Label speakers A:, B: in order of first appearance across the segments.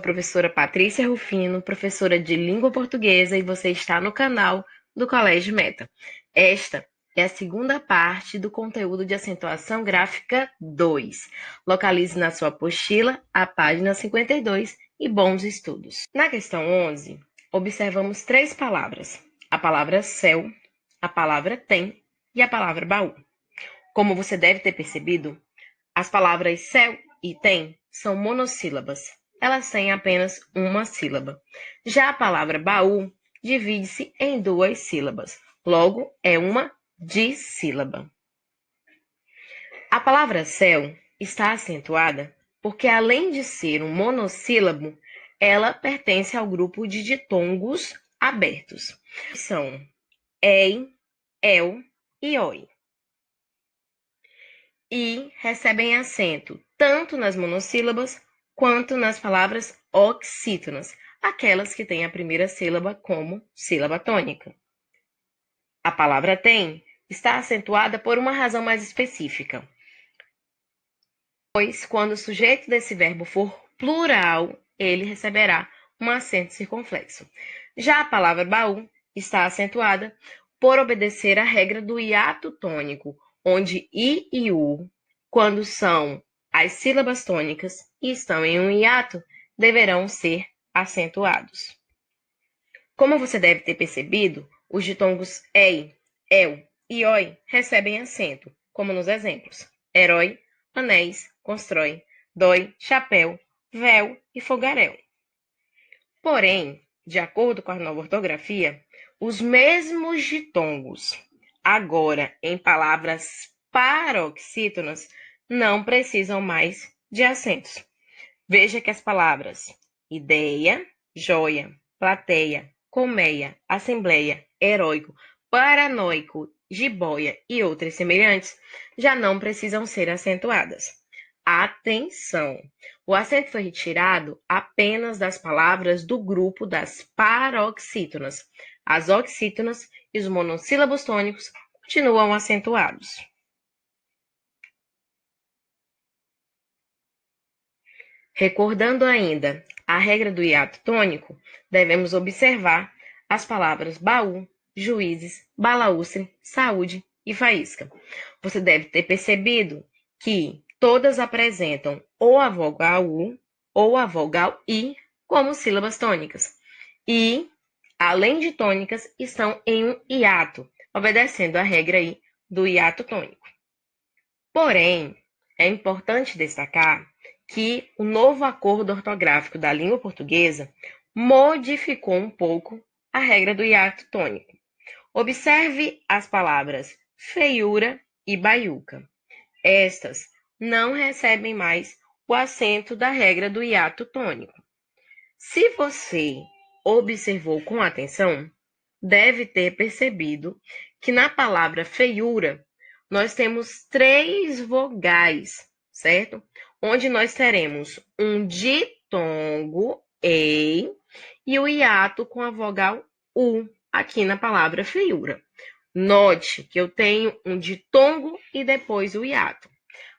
A: Professora Patrícia Rufino, professora de língua portuguesa, e você está no canal do Colégio Meta. Esta é a segunda parte do conteúdo de acentuação gráfica 2. Localize na sua apostila a página 52 e bons estudos. Na questão 11, observamos três palavras: a palavra céu, a palavra tem e a palavra baú. Como você deve ter percebido, as palavras céu e tem são monossílabas. Elas têm apenas uma sílaba. Já a palavra baú divide-se em duas sílabas. Logo, é uma dissílaba. A palavra céu está acentuada porque, além de ser um monossílabo, ela pertence ao grupo de ditongos abertos. São ei, el e oi. E recebem acento tanto nas monossílabas quanto nas palavras oxítonas, aquelas que têm a primeira sílaba como sílaba tônica. A palavra tem está acentuada por uma razão mais específica, pois quando o sujeito desse verbo for plural, ele receberá um acento circunflexo. Já a palavra baú está acentuada por obedecer à regra do hiato tônico, onde i e u, quando são as sílabas tônicas e estão em um hiato, deverão ser acentuados. Como você deve ter percebido, os ditongos ei, el e oi recebem acento, como nos exemplos: herói, anéis, constrói, dói, chapéu, véu e fogaréu. Porém, de acordo com a nova ortografia, os mesmos ditongos, agora em palavras paroxítonas, não precisam mais de acentos. Veja que as palavras ideia, joia, plateia, colmeia, assembleia, heróico, paranoico, jiboia e outras semelhantes já não precisam ser acentuadas. Atenção! O acento foi retirado apenas das palavras do grupo das paroxítonas. As oxítonas e os monossílabos tônicos continuam acentuados. Recordando ainda a regra do hiato tônico, devemos observar as palavras baú, juízes, balaústre, saúde e faísca. Você deve ter percebido que todas apresentam ou a vogal U ou a vogal I como sílabas tônicas. E, além de tônicas, estão em um hiato, obedecendo a regra aí do hiato tônico. Porém, é importante destacar que o novo acordo ortográfico da língua portuguesa modificou um pouco a regra do hiato tônico. Observe as palavras feiura e baiuca. Estas não recebem mais o acento da regra do hiato tônico. Se você observou com atenção, deve ter percebido que na palavra feiura nós temos três vogais, certo? Onde nós teremos um ditongo ei e o hiato com a vogal u aqui na palavra feiura. Note que eu tenho um ditongo e depois o hiato.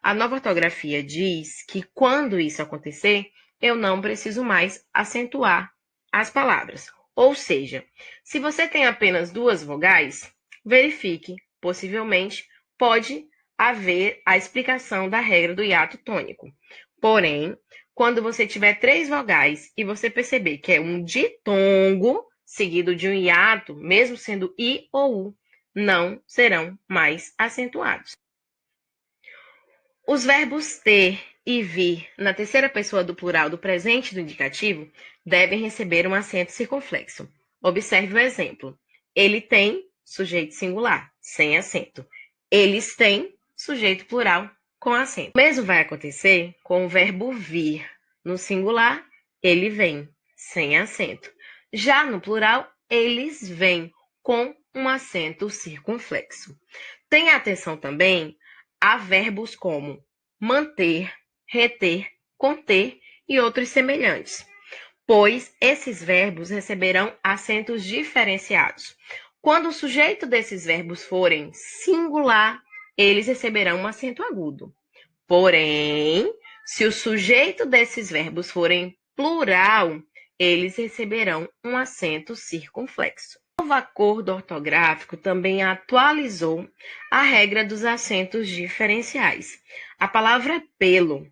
A: A nova ortografia diz que quando isso acontecer, eu não preciso mais acentuar as palavras. Ou seja, se você tem apenas duas vogais, verifique, possivelmente pode haver a explicação da regra do hiato tônico. Porém, quando você tiver três vogais e você perceber que é um ditongo seguido de um hiato, mesmo sendo i ou u, não serão mais acentuados. Os verbos ter e vir na terceira pessoa do plural do presente do indicativo devem receber um acento circunflexo. Observe o exemplo. Ele tem, sujeito singular, sem acento. Eles têm, sujeito plural, com acento. O mesmo vai acontecer com o verbo vir. No singular, ele vem, sem acento. Já no plural, eles vêm, com um acento circunflexo. Tenha atenção também a verbos como manter, reter, conter e outros semelhantes, pois esses verbos receberão acentos diferenciados. Quando o sujeito desses verbos forem singular, eles receberão um acento agudo. Porém, se o sujeito desses verbos forem Plural, eles receberão um acento circunflexo. O novo acordo ortográfico também atualizou a regra dos acentos diferenciais. A palavra pelo,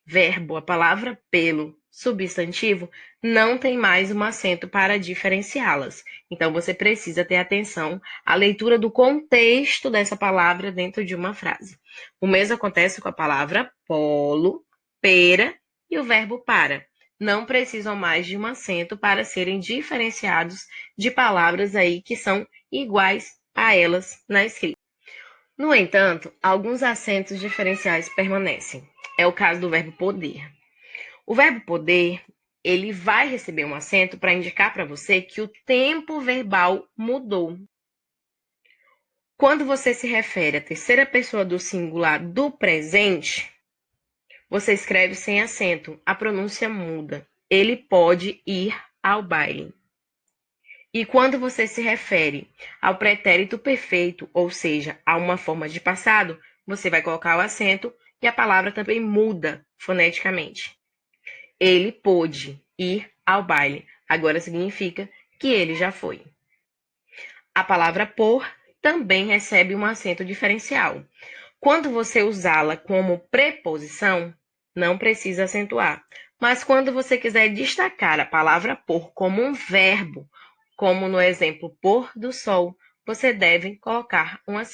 A: verbo, a palavra pelo, substantivo, não tem mais um acento para diferenciá-las. Então, você precisa ter atenção à leitura do contexto dessa palavra dentro de uma frase. O mesmo acontece com a palavra polo, pera e o verbo para. Não precisam mais de um acento para serem diferenciados de palavras aí que são iguais a elas na escrita. No entanto, alguns acentos diferenciais permanecem. É o caso do verbo poder. O verbo poder, ele vai receber um acento para indicar para você que o tempo verbal mudou. Quando você se refere à terceira pessoa do singular do presente, você escreve sem acento, a pronúncia muda. Ele pode ir ao baile. E quando você se refere ao pretérito perfeito, ou seja, a uma forma de passado, você vai colocar o acento e a palavra também muda foneticamente. Ele pôde ir ao baile. Agora significa que ele já foi. A palavra por também recebe um acento diferencial. Quando você usá-la como preposição, não precisa acentuar. Mas quando você quiser destacar a palavra por como um verbo, como no exemplo pôr do sol, você deve colocar um acento.